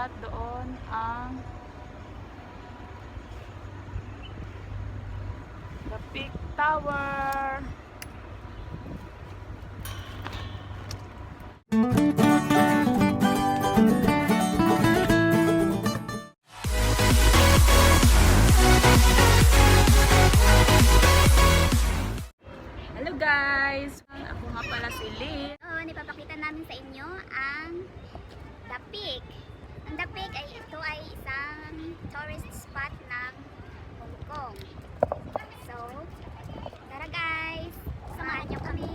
at doon ang The Peak Tower. Hello guys! Ako nga pala si Lynn. Ipapakita namin sa inyo ang The Peak. Ang The Peak ay ito ay isang tourist spot ng Hong Kong. So, tara guys! Samahan nyo kami!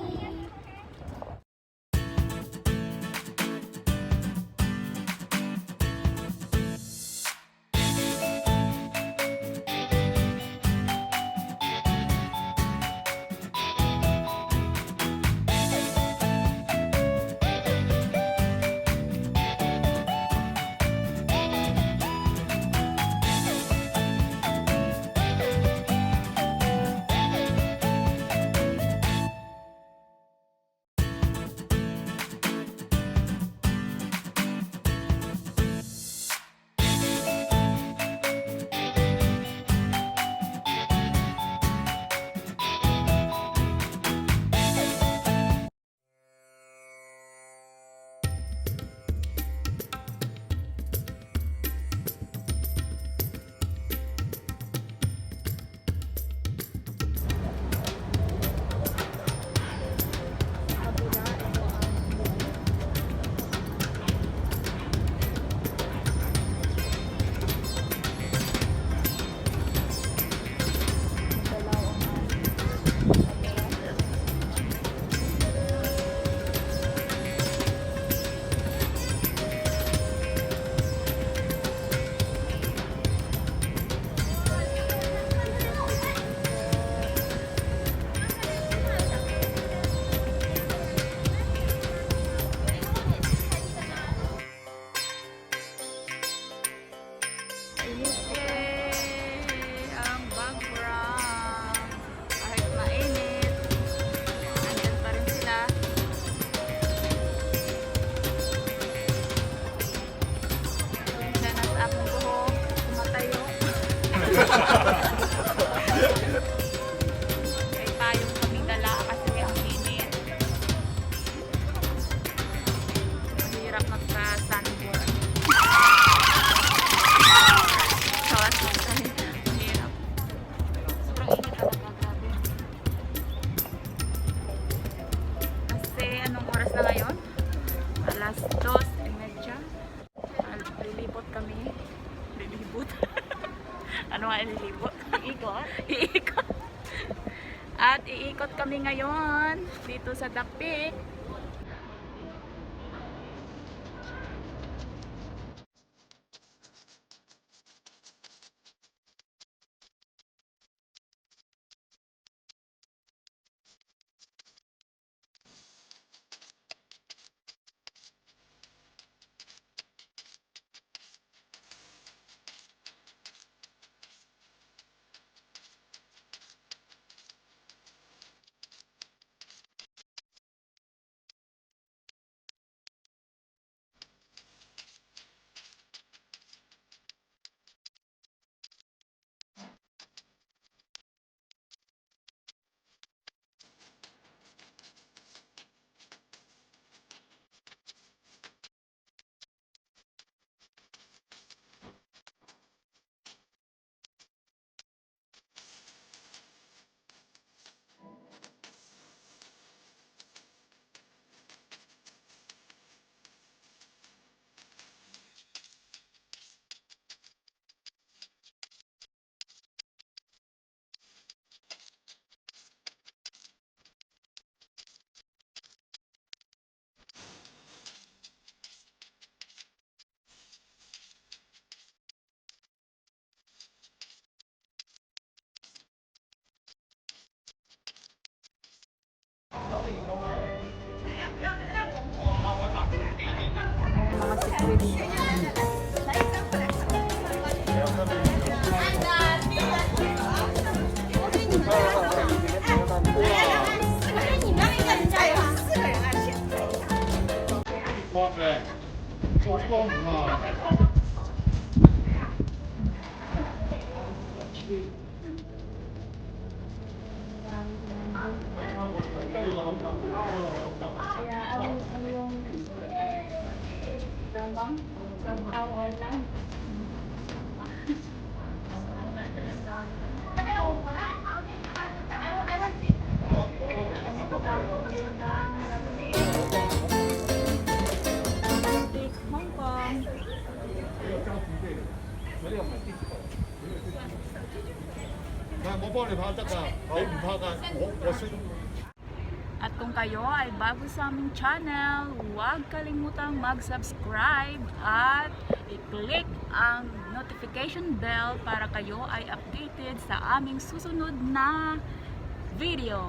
Ang background kahit mainit andyan pa rin sila. Minsan nasa akong buhok tumatayo. May tayong kaming dala kasi ang init. Mahirap magka-sunburn. Kasi anong oras na ngayon? Alas 2:30. Lilibot kami. Lilibot. Ano nga lilibot? Iikot. Iikot. At iikot kami ngayon dito sa The Peak. Mga security. Hong Kong. At kung kayo ay bago sa aming channel, huwag kalimutang mag-subscribe at i-click ang notification bell para kayo ay updated sa aming susunod na video.